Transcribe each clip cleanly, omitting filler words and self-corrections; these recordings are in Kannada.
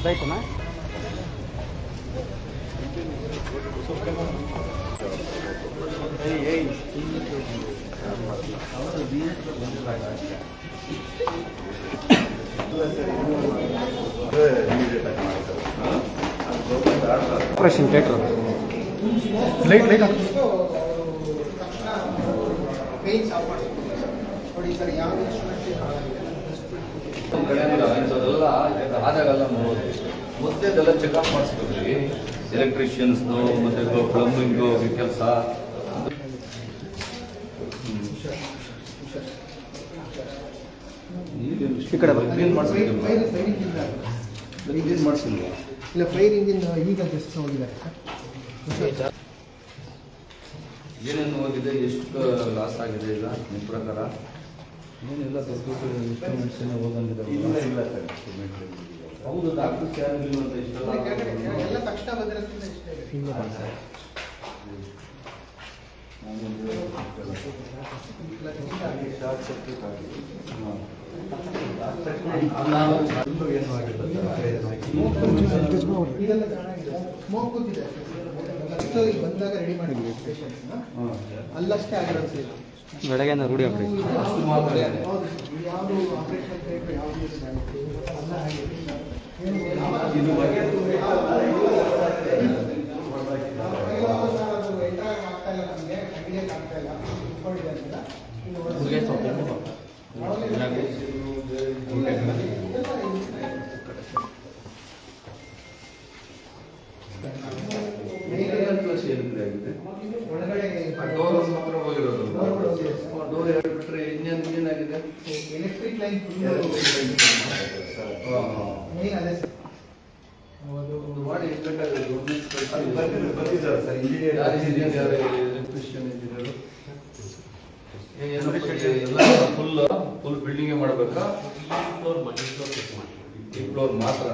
ಬರ್ತಾಯ್ತನಾ ಆಪರೇಷನ್ ಥಿಯೇಟರ್ ಲೈಟ್ ಲೈಟ್ ಇಂಥದ್ದೆಲ್ಲ ಆದಾಗೆಲ್ಲ ನೋಡೋದು ಮೊದಲೇದೆಲ್ಲ ಚೆಕಪ್ ಮಾಡಿಸ್ಬೇಕ್ರಿ ಎಲೆಕ್ಟ್ರಿಷಿಯನ್ಸ್ದು ಮತ್ತು ಪ್ಲಂಬಿಂಗು ಕೆಲಸ ಈ ಕಡೆ ಕ್ಲೀನ್ ಮಾಡಿಸ್ಬೇಕಿಲ್ಲ ಕ್ಲೀನ್ ಮಾಡಿಸಿಲ್ಲ ಇಲ್ಲ ಫೈರ್ ಇಂಜಿನ್ ಈಗ ಜಸ್ಟ್ ಹೋಗಿದ್ದಾರೆ ಸರ್ ಏನೇನು ಹೋಗಿದೆ ಎಷ್ಟು ಲಾಸ್ ಆಗಿದೆ ಈಗ ನಿಮ್ಮ ಪ್ರಕಾರ ಏನಿಲ್ಲ ದೊಡ್ಡ ಇನ್ಸ್ಟ್ರೂಮೆಂಟ್ಸ್ ಏನೋ ಹೋಗಂಗಿದ್ದಾವೆ ಇಲ್ಲ ಸರ್ ಹೌದು ಡಾಕ್ಟರ್ಸ್ ಯಾರು ಅಂತ ಇಷ್ಟೆಲ್ಲ ಎಲ್ಲ ತಕ್ಷಣ ಬಂದಿರೋದ್ರಿಂದ ಇಷ್ಟೇ ಶಾರ್ಟ್ ಸರ್ಕ್ಯೂಟ್ ಆಗಿದೆ ಇದೆಲ್ಲ ಚೆನ್ನಾಗಿದೆ ಸ್ಮೋಕ್ ಕೂತಿದೆ ಬಂದಾಗ ರೆಡಿ ಮಾಡಿದ್ವಿ ಅಲ್ಲಷ್ಟೇ ಆಗಿರೋದು ಸರ್ ಬೆಳಗ್ಗೆ ರೂಢಿ ಆಗ್ರಿ ಅಷ್ಟು ಮಾತ್ರ ಯಾವುದು ಆಪರೇಷನ್ ಥಿಯೇಟರ್ ಯಾವುದು ಅಲ್ಲ ಹಾಗೆ ಇದು ಬಗ್ಗೆ ಡೋರ್ ಹೇಳ್ಬಿಟ್ರೆ ಏನಾಗಿದೆ ಎಲೆಕ್ಟ್ರಿಕ್ ಲೈನ್ ಅದೇ ಸರ್ ಮಾಡಿ ಫುಲ್ ಬಿಲ್ಡಿಂಗ್ ಮಾಡಬೇಕಾ ಈ ಫ್ಲೋರ್ ಮಾತ್ರ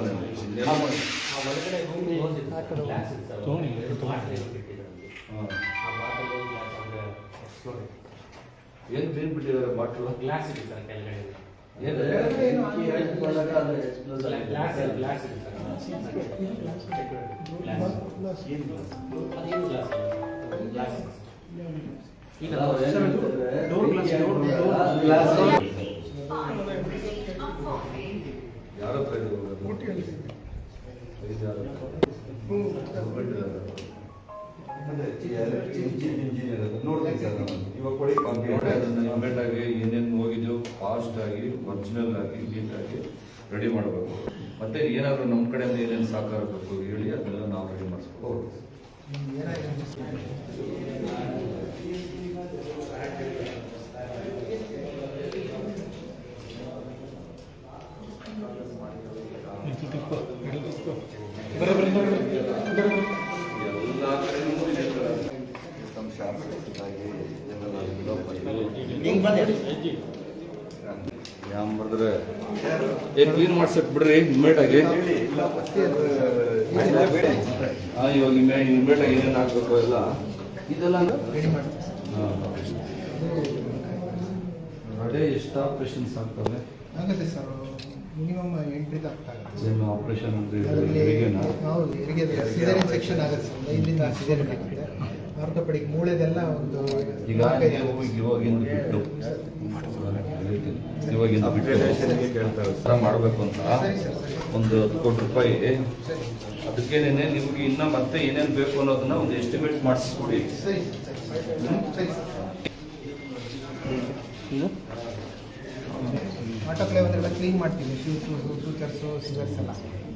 ಏನು ಬೇನ್ ಬಿಟ್ಟಿದ್ದಾರೆ ಬಾಟ್ಲು ಗ್ಲಾಸ್ ಇದೆ ಸರ್ ಕೆಳಗಡೆ ಯಾರೋ ಏನೇನು ಹೋಗಿದೆಯೋ ಫಾಸ್ಟ್ ಆಗಿ ಒರಿಜಿನಲ್ ಆಗಿ ನೀಟಾಗಿ ರೆಡಿ ಮಾಡಬೇಕು. ಮತ್ತೆ ಏನಾದರೂ ನಮ್ಮ ಕಡೆಯಿಂದ ಏನೇನು ಸಹಕಾರ ಬೇಕು ಹೇಳಿ ಅದನ್ನೆಲ್ಲ ನಾವು ರೆಡಿ ಮಾಡಿಸ್ಬೇಕು. ಎಲ್ಲ ಕಡೆನೂ ಮಾಡಿದ್ರೆ ಕ್ಲೀನ್ ಮಾಡ್ಸಕ್ ಬಿಡ್ರಿ ಇಮ್ಮಿಡಿಯೇಟ್ ಆಗಿ. ಇವಾಗ ಇಮ್ಮಿಡಿಯೇಟ್ ಆಗಿ ಏನೇನು ಹಾಕ್ಬೇಕು ಎಲ್ಲ ಇದೆಲ್ಲ ಅದೇ ಎಷ್ಟು ಆಪರೇಷನ್ಸ್ ಆಗ್ತವೆ ಆಗುತ್ತೆ ಸರ್ ಮಿನಿಮಮ್ 8 ಆಗ್ತಾಗುತ್ತೆ ಆಪರೇಷನ್ ಅಂದ್ರೆ ಸಿಸೇರಿಯನ್ ಸೆಕ್ಷನ್ ಆಗುತ್ತೆ ಸರ್ ಇಲ್ಲಿಂದ ಸಿಸೇರಿಯನ್ ಆಗುತ್ತೆ. ಆರ್ಥೋಪೆಡಿಕ್ ಮೂಳೆದೆಲ್ಲ ಒಂದು ಈಗ ಇವಾಗಿಂದ ಬಿಟ್ಟು ಮಾಡಬೇಕು ಅಂತ ಒಂದು 10 ಕೋಟಿ ರೂಪಾಯಿ ಅದಕ್ಕೇನೇನೆ ನಿಮ್ಗೆ ಇನ್ನ ಮತ್ತೆ ಏನೇನು ಬೇಕು ಅನ್ನೋದನ್ನ ಒಂದು ಎಸ್ಟಿಮೇಟ್ ಮಾಡಿಸ್ಕೊಡಿ. ಆಟೋಕ್ಲೇವ್ ಅಂದ್ರೆ ಕ್ಲೀನ್ ಮಾಡ್ತೀವಿ ಸೂಚರ್ಸು ಸಿಗರ್ಸ್ ಎಲ್ಲ.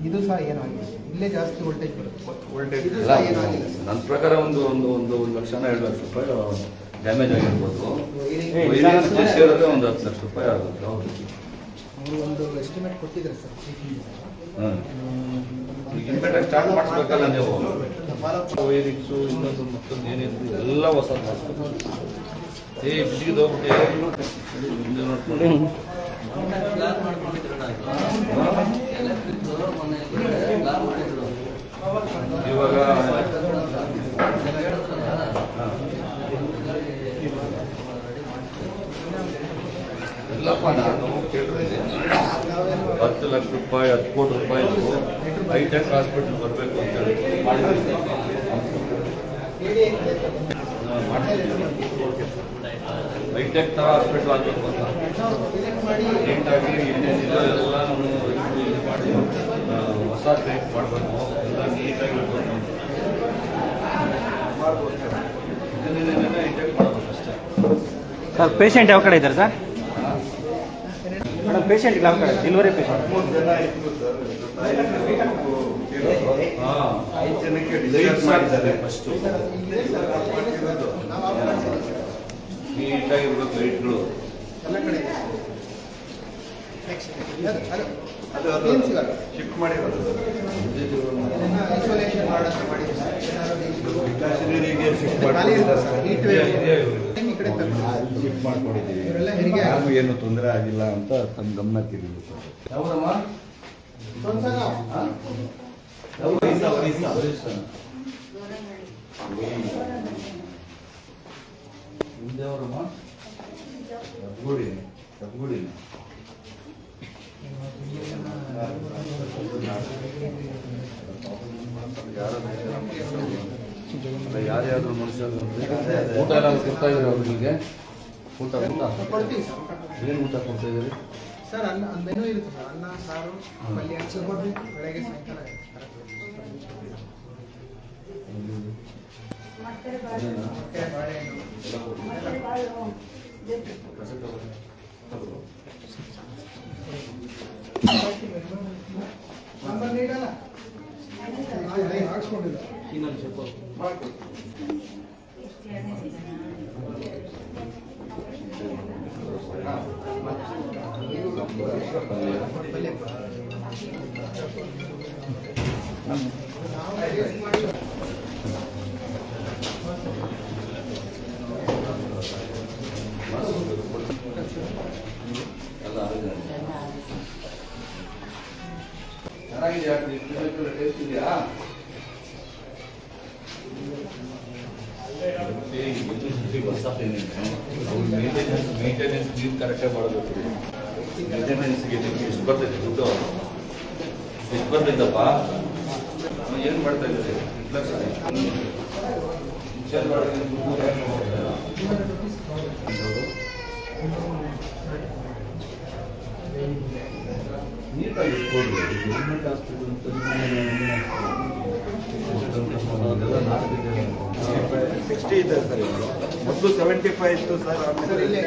ಇದು ಸಹ ಏನೂ ಆಗಿಲ್ಲ, ಇಲ್ಲೇ ಜಾಸ್ತಿ ವೋಲ್ಟೇಜ್ ಬರುತ್ತೆ. ನನ್ನ ಪ್ರಕಾರ ಒಂದು 1 ಲಕ್ಷನ 2 ಲಕ್ಷ ರೂಪಾಯಿ ಡ್ಯಾಮೇಜ್ ಆಗಿರ್ಬೋದು. ಸೇರಿದ್ರೆ ಒಂದು 10 ಲಕ್ಷ ರೂಪಾಯಿ ಆಗುತ್ತೆ. ಅವರು ಒಂದು ಎಸ್ಟಿಮೇಟ್ ಕೊಟ್ಟಿದ್ದಾರೆ ಸರ್. ಈಗ ಇಮ್ಮಿಡಿಯೇಟ್ ಸ್ಟಾರ್ಟ್ ಮಾಡಿಸ್ಬೇಕಲ್ಲ ನೀವು. ವೈರಿಂಗ್ಸು ಇನ್ನೊಂದು ಮತ್ತೊಂದು ಏನೇನು ಎಲ್ಲ ಹೊಸ ಮಾಡಿಸ್ಬೇಕು. ಬಿಸಿಗೆ ಹೋಗ್ಬಿಟ್ಟು ನೋಡ್ಕೊಂಡು ಇವಾಗ ಎಲ್ಲಪ್ಪ ನಾನು ಕೇಳಿದ್ರೆ 10 ಲಕ್ಷ ರೂಪಾಯಿ 10 ಕೋಟಿ ರೂಪಾಯಿ ಹೈಟೆಕ್ ಹಾಸ್ಪಿಟಲ್ ಬರಬೇಕು ಅಂತ ಹೇಳಿ ಹೈಟೆಕ್ ಥರ ಹಾಸ್ಪಿಟ್ಲ್ ಆಗಬೇಕು ಅಂತ ನೀಟಾಗಿ ಏನೇನಿಲ್ಲ ಎಲ್ಲ ನಾವು ಇದು ಮಾಡಿ ಹೊಸ ಕ್ರಿಯೇಟ್ ಮಾಡಬೇಕು ಎಲ್ಲ ನೀಟಾಗಿ ಇರಬೇಕು ಇದನ್ನೇನೇನೇ ಹೈಟೆಕ್ ಮಾಡಬೇಕು ಅಷ್ಟೇ. ಸರ್ ಪೇಷಂಟ್ ಯಾವ ಕಡೆ ಇದ್ದಾರೆ ಸರ್? ಮೇಡಮ್ ಪೇಷಂಟ್ ಯಾವ ಕಡೆ? Delivery patient. 3 ಜನ ಇತ್ತು ಸರ್. ಹಾಂ 5 ಜನಕ್ಕೆ ಡಿಸೈಡ್ ಮಾಡಿದ್ದಾರೆ ಫಸ್ಟು ನೀಟಾಗಿರ್ಬೇಕು ಲೈಟ್ಗಳು ಎಲ್ಲ ಕಡೆ ಇದೆ. Next. ಅದು ಅದು ಏನ್ ಸಿಗಲ್ಲ. ಶಿಫ್ಟ್ ಮಾಡಿರೋದು ಅದನ್ನ isolation ಮಾಡೋದು ಮಾಡಿದ್ರು ಸರ್. ಏನಾದ್ರು ವಿಕಾಸನೀರಿಗೆ ಶಿಫ್ಟ್ ಖಾಲಿ ಇರುತ್ತೆ ಸರ್. ಮಾಡಿ Heat wave ಈ ಕಡೆ ತರ್ತಾರೆ. ಶಿಫ್ಟ್ ಮಾಡ್ಕೊಂಡಿದ್ದೀವಿ. ಇವರೆಲ್ಲ ಹೆರಿಗೆ ಯಾರಿಗೂ ಏನು ತೊಂದರೆ ಆಗಿಲ್ಲ ಅಂತ ತಮ್ಮ ಗಮನಕ್ಕೆ ಇರಲಿ ಸರ್. ಯಾವ್ದಮ್ಮ ನಿಮ್ದೇವರಮ್ಮ ಕಬ್ಗುಡಿ ಯಾರ್ಯಾದ್ರು ಮನುಷ್ಯ ಊಟ ಎಲ್ಲ ಕೊಡ್ತಾ ಇದ್ದಾರೆ ಅವ್ರಿಗೆ ಊಟ ಕೊಡ್ತೀವಿ ಸರ್. ಏನು ಊಟ ಕೊಡ್ತಾ ಇದ್ದೀರಿ? ಸರ್ ಅನ್ನ ಮೆನು ಇರುತ್ತೆ ಸರ್. ಅನ್ನ ಸಾರು ಪಲ್ಯ ಬೆಳಗ್ಗೆ ಸಾಯಂಕಾಲ ಮೊಟ್ಟೆ ಬಾಳೆಹಣ್ಣು ಸಾಂಬಾರ್ ನೀಡಲ್ಲ ಹಾಕ್ಸ್ಕೊಂಡಿಲ್ಲ ಚೆನ್ನಾಗಿದೆಯಾ? ಟೇಸ್ಟ್ ಇದೆಯಾ? ಮೇಂಟೆನೆನ್ಸ್ ನೀವು ಕರೆಕ್ಟಾಗಿ ಮಾಡಬೇಕು. ಮೇಂಟೆನೆನ್ಸ್ಗೆ ನಿಮ್ಗೆ ಎಷ್ಟು ಬರ್ತೈತೆ ದುಡ್ಡು? ಎಷ್ಟು ಬರ್ತೈತಪ್ಪ? ಏನು ಮಾಡ್ತಾ ಇದ್ದೀರಿ? ನೀಟಾಗಿ ಕೊಡ್ರಿ. ಗೌರ್ಮೆಂಟ್ ಹಾಸ್ಪಿಟಲ್ ಅಂತ 60 ಇದೆ ಸರ್. ಮೊದಲು 75 ಇತ್ತು ಸರ್. ಸರ್ ಇಲ್ಲೇ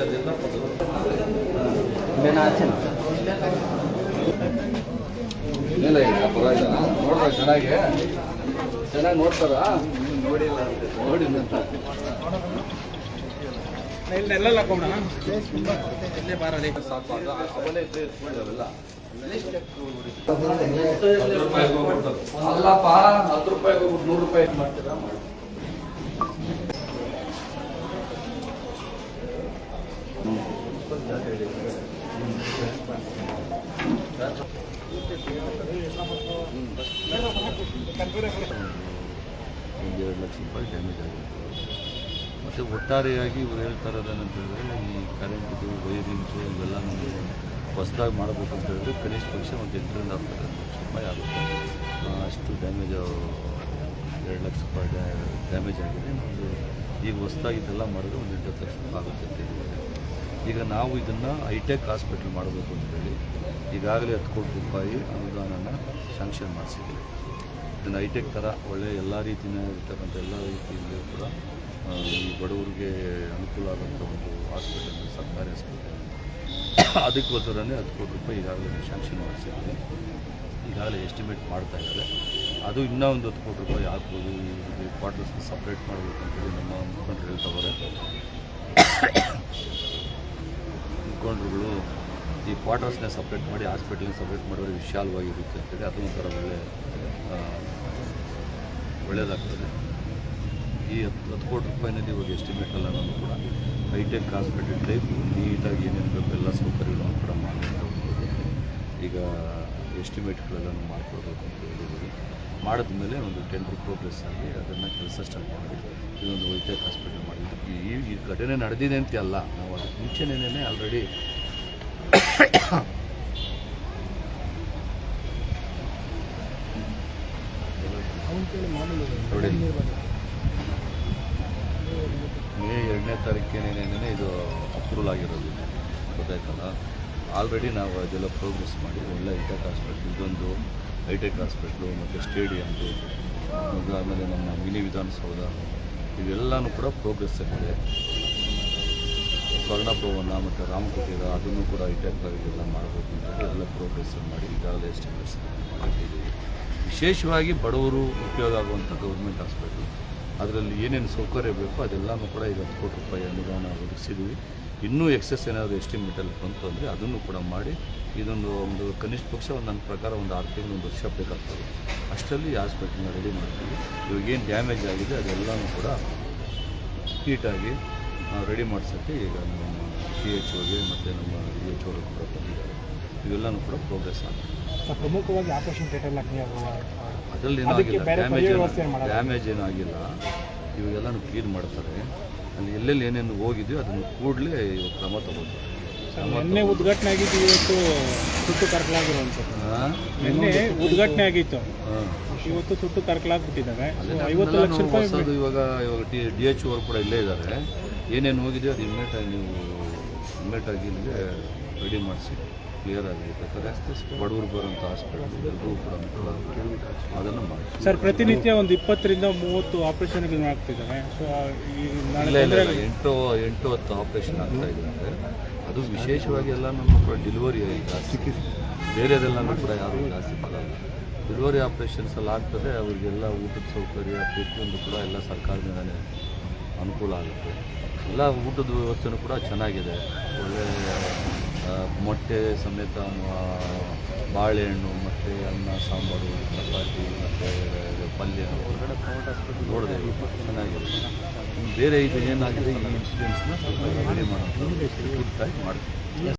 ಅದೆಲ್ಲ ಇಲ್ಲ ಈಗ ಪರವಾಗಿಲ್ಲ. ನೋಡ್ರ ಚೆನ್ನಾಗಿ ನೋಡ್ತಾರ ನೋಡಿಲ್ಲ ನೋಡಿಲ್ಲ ಅಂತ ಸಾಕು. ಅವಲೇ ಇಟ್ಕೊಂಡು ಅವೆಲ್ಲ ಅಲ್ಲಪ್ಪ 10 ರೂಪಾಯಿಗೆ ಹೋಗ್ಬಿಟ್ಟು 100 ರೂಪಾಯಿ ಮಾಡ್ತೀರಾ? ಒಂದು 2 ಲಕ್ಷ ರೂಪಾಯಿ ಡ್ಯಾಮೇಜ್ ಆಗಿದೆ. ಮತ್ತು ಒಟ್ಟಾರೆಯಾಗಿ ಇವ್ರು ಹೇಳ್ತಾ ಇರೋದೇನಂತ ಹೇಳಿದ್ರೆ ಈ ಕರೆಂಟ್ದು ವೈರಿಂಗ್ಸು ಇವೆಲ್ಲ ನಮಗೆ ಹೊಸದಾಗಿ ಮಾಡಬೇಕು ಅಂತ ಹೇಳಿದ್ರೆ ಕನಿಷ್ಠ ಪಕ್ಷ ಒಂದು 8ರಿಂದ 10 ಲಕ್ಷ ರೂಪಾಯಿ ಆಗುತ್ತೆ. ಅಷ್ಟು ಡ್ಯಾಮೇಜು 2 ಲಕ್ಷ ರೂಪಾಯಿ ಡ್ಯಾಮೇಜ್ ಆಗಿದೆ. ಒಂದು ಈಗ ಹೊಸದಾಗಿ ಇದೆಲ್ಲ ಮಾಡಿದ್ರೆ ಒಂದು 8 ಲಕ್ಷ ರೂಪಾಯಿ ಆಗುತ್ತೆ ಅಂತ ಹೇಳಿದ್ದಾರೆ. ಈಗ ನಾವು ಇದನ್ನು ಹೈಟೆಕ್ ಹಾಸ್ಪಿಟ್ಲ್ ಮಾಡಬೇಕು ಅಂತೇಳಿ ಈಗಾಗಲೇ 10 ಕೋಟಿ ರೂಪಾಯಿ ಅನುದಾನನ ಶಾಂಕ್ಷನ್ ಮಾಡಿಸಿದ್ದೀವಿ. ಇದನ್ನು ಹೈಟೆಕ್ ಥರ ಒಳ್ಳೆಯ ಎಲ್ಲ ರೀತಿಯ ಇರ್ತಕ್ಕಂಥ ಎಲ್ಲ ರೀತಿಯಲ್ಲೂ ಕೂಡ ಈ ಬಡವರಿಗೆ ಅನುಕೂಲ ಆಗೋಂಥ ಒಂದು ಹಾಸ್ಪಿಟಲ್, ಸರ್ಕಾರಿ ಹಾಸ್ಪಿಟಲ್, ಅದಕ್ಕೋಸ್ಕರನೇ 10 ಕೋಟಿ ರೂಪಾಯಿ ಈಗಾಗಲೇ ಶಾಂಕ್ಷನ್ ಮಾಡಿಸಿದ್ದೀವಿ. ಈಗಾಗಲೇ ಎಸ್ಟಿಮೇಟ್ ಮಾಡ್ತಾ ಇದ್ದಾರೆ. ಅದು ಇನ್ನೂ ಒಂದು 10 ಕೋಟಿ ರೂಪಾಯಿ ಆಗ್ಬೋದು. ಈ ಕ್ವಾರ್ಟರ್ಸ್ನ ಸಪ್ರೇಟ್ ಮಾಡಬೇಕು ಅಂತೇಳಿ ನಮ್ಮ ಮುಖಂಡರು ಹೇಳ್ತವ್ರೆ. ಮುಖಂಡರುಗಳು ಈ ಕ್ವಾರ್ಟರ್ಸ್ನ ಸಪ್ರೇಟ್ ಮಾಡಿ ಹಾಸ್ಪಿಟಲ್ನ ಸಪ್ರೇಟ್ ಮಾಡಿದ್ರೆ ವಿಶಾಲವಾಗಿರುತ್ತೆ ಅಂತೇಳಿ ಅದು ಒಂಥರ ಒಳ್ಳೆಯದಾಗ್ತದೆ. ಈ 10 ಕೋಟಿ ರೂಪಾಯಿನಲ್ಲಿ ಇವಾಗ ಎಸ್ಟಿಮೇಟೆಲ್ಲ ನಾವು ಕೂಡ ಹೈಟೆಕ್ ಹಾಸ್ಪಿಟಲ್ ಟೈಪ್ ನೀಟಾಗಿ ಏನೇನು ಬೇಕು ಎಲ್ಲ ಸೌಕರ್ಯಗಳನ್ನು ಕೂಡ ಮಾಡಿ ಈಗ ಎಸ್ಟಿಮೇಟ್ಗಳೆಲ್ಲ ಮಾಡಿಕೊಡ್ಬೇಕು ಅಂತ ಹೇಳಿದ್ದೀವಿ. ಮಾಡಿದ್ಮೇಲೆ ಒಂದು ಟೆಂಡರ್ ಪ್ರೋಗ್ರೆಸ್ ಆಗಿ ಅದನ್ನು ಕೆಲಸ ಸ್ಟಾರ್ಟ್ ಮಾಡಿ ಇದೊಂದು ವೈದ್ಯಕ ಹಾಸ್ಪಿಟಲ್ ಮಾಡಿದ್ವಿ. ಈ ಘಟನೆ ನಡೆದಿದೆ ಅಂತ ಅಲ್ಲ, ನಾವು ಅದಕ್ಕೆ ಮುಂಚೆನೇ ಆಲ್ರೆಡಿ ನೋಡಿ ಮೇ 2ನೇ ತಾರೀಕಿನೇನೇ ಇದು ಅಪ್ರೂವಲ್ ಆಗಿರೋದು ಗೊತ್ತಾಯ್ತಲ್ಲ. ಆಲ್ರೆಡಿ ನಾವು ಅದೆಲ್ಲ ಪ್ರೋಗ್ರೆಸ್ ಮಾಡಿ ಒಳ್ಳೆ ಹೈಟೆಕ್ ಹಾಸ್ಪಿಟ್ಲ್, ಇದೊಂದು ಹೈಟೆಕ್ ಹಾಸ್ಪಿಟ್ಲು ಮತ್ತು ಸ್ಟೇಡಿಯಮ್ದು, ಆಮೇಲೆ ನಮ್ಮ ಮಿನಿ ವಿಧಾನಸೌಧ ಇವೆಲ್ಲನೂ ಕೂಡ ಪ್ರೋಗ್ರೆಸ್ ಆಗಿದೆ. ಸ್ವರ್ಣ ಭವನ ಮತ್ತು ರಾಮಕುಟೀರ ಅದನ್ನು ಕೂಡ ಹೈಟೆಕ್ ಎಲ್ಲ ಮಾಡಬೇಕು ಅಂತ ಎಲ್ಲ ಪ್ರೋಗ್ರೆಸ್ ಮಾಡಿ ಈಗಾಗಲೇ ಎಸ್ಟಿಮೇಟ್ಸ್ ಮಾಡಿದ್ದೀವಿ. ವಿಶೇಷವಾಗಿ ಬಡವರು ಉಪಯೋಗ ಆಗುವಂಥ ಗೌರ್ಮೆಂಟ್ ಹಾಸ್ಪಿಟ್ಲು, ಅದರಲ್ಲಿ ಏನೇನು ಸೌಕರ್ಯ ಬೇಕೋ ಅದೆಲ್ಲನೂ ಕೂಡ ಈಗ 10 ಕೋಟಿ ರೂಪಾಯಿ ಅನುದಾನ ಒದಗಿಸಿದ್ವಿ. ಇನ್ನೂ ಎಕ್ಸೆಸ್ ಏನಾದರೂ ಎಸ್ಟಿಮೇಟಲ್ಲಿ ಬಂತು ಅಂದರೆ ಅದನ್ನು ಕೂಡ ಮಾಡಿ ಒಂದು ಕನಿಷ್ಠ ಪಕ್ಷ ನನ್ನ ಪ್ರಕಾರ ಒಂದು 6 ತಿಂಗಳು 1 ವರ್ಷ ಬೇಕಾಗ್ತದೆ. ಅಷ್ಟರಲ್ಲಿ ಈ ಹಾಸ್ಪಿಟಲ್ನ ರೆಡಿ ಮಾಡ್ತೀವಿ. ಇವಾಗೇನು ಡ್ಯಾಮೇಜ್ ಆಗಿದೆ ಅದೆಲ್ಲನೂ ಕೂಡ ನೀಟಾಗಿ ರೆಡಿ ಮಾಡಿಸೋಕ್ಕೆ ಈಗ ನಮ್ಮ PHOಗೆ ಮತ್ತು ನಮ್ಮ DHO ಕೂಡ ಬಂದಿದ್ದಾರೆ. ಇವೆಲ್ಲನೂ ಕೂಡ ಪ್ರೋಗ್ರೆಸ್ ಆಗಿದೆ. ಪ್ರಮುಖವಾಗಿ ಆಪರೇಷನ್ ಥಿಯೇಟರ್ ಅದರಲ್ಲಿ ಏನಾಗಿಲ್ಲ, ಡ್ಯಾಮೇಜ್ ಏನೂ ಆಗಿಲ್ಲ. ಇವಾಗೆಲ್ಲನೂ ಕ್ಲೀನ್ ಮಾಡ್ತಾರೆ. ಅಲ್ಲಿ ಎಲ್ಲೆಲ್ಲಿ ಏನೇನು ಹೋಗಿದೆಯೋ ಅದನ್ನು ಕೂಡಲೇ ಕ್ರಮ ತಗೋತಾರೆ. ನಿನ್ನೆ ಉದ್ಘಾಟನೆ ಆಗಿದ್ದು, ಇವತ್ತು ಸುಟ್ಟು ಕರ್ಕಲಾಗಿರುವಂಥದ್ದು. ನಿನ್ನೆ ಉದ್ಘಾಟನೆ ಆಗಿತ್ತು, ಇವತ್ತು ಸುಟ್ಟು ಕರ್ಕಲಾಗ್ಬಿಟ್ಟಿದ್ದಾರೆ. 50 ಲಕ್ಷ ರೂಪಾಯಿ ಹೊಸದು ಇವಾಗ DHO ಅವರು ಕೂಡ ಇಲ್ಲೇ ಇದ್ದಾರೆ. ಏನೇನು ಹೋಗಿದೆಯೋ ಅದು ಇಮ್ಮಿಡಿಯೇಟಾಗಿ ಇಲ್ಲಿಗೆ ರೆಡಿ ಮಾಡಿಸಿ ಕ್ಲಿಯರ್ ಆಗಿ ಬೇಕಾದ್ರೆ ಬಡವರು ಬರುವಂಥ ಹಾಸ್ಪಿಟಲ್ ಎಲ್ಲರೂ ಕೂಡ ಅದನ್ನು ಮಾಡಿ. ಸರ್, ಪ್ರತಿನಿತ್ಯ ಒಂದು 20 ರಿಂದ 30 ಆಪರೇಷನ್ಗಳು ಆಗ್ತಿದ್ದಾರೆ. ಸೊ ಇಲ್ಲ 8-10 ಆಪರೇಷನ್ ಆಗ್ತಾ ಇದ್ದಾರೆ. ಅದು ವಿಶೇಷವಾಗಿ ಎಲ್ಲ ನಮ್ಮ ಕೂಡ ಡೆಲಿವರಿ ಜಾಸ್ತಿ, ಬೇರೆದೆಲ್ಲನೂ ಕೂಡ ಯಾರೂ ಜಾಸ್ತಿ ಬರಲ್ಲ. ಡೆಲಿವರಿ ಆಪ್ರೇಷನ್ಸ್ ಎಲ್ಲ ಆಗ್ತದೆ. ಅವರಿಗೆಲ್ಲ ಊಟದ ಸೌಕರ್ಯ ಪ್ರತಿಯೊಂದು ಕೂಡ ಎಲ್ಲ ಸರ್ಕಾರದಿಂದಲೇ ಅನುಕೂಲ ಆಗುತ್ತೆ. ಎಲ್ಲ ಊಟದ ವ್ಯವಸ್ಥೆನೂ ಕೂಡ ಚೆನ್ನಾಗಿದೆ. ಒಳ್ಳೆ ಮೊಟ್ಟೆ ಸಮೇತ ಬಾಳೆಹಣ್ಣು ಮತ್ತು ಅನ್ನ ಸಾಂಬಾರು ಚಪಾತಿ ಮತ್ತು ಪಲ್ಯ ಹೊರಗಡೆ ಪ್ರೈವೇಟ್ ಹಾಸ್ಪಿಟಲ್ ನೋಡಿದೆ ಚೆನ್ನಾಗಿದೆ. ಬೇರೆ ಇದು ಏನಾಗಿದೆ ಈ ಇನ್ಸಿಡೆಂಟ್ಸ್ನ ಸ್ವಲ್ಪ ರೆಡಿ ಮಾಡೋದು ಮಾಡ್ತೀವಿ.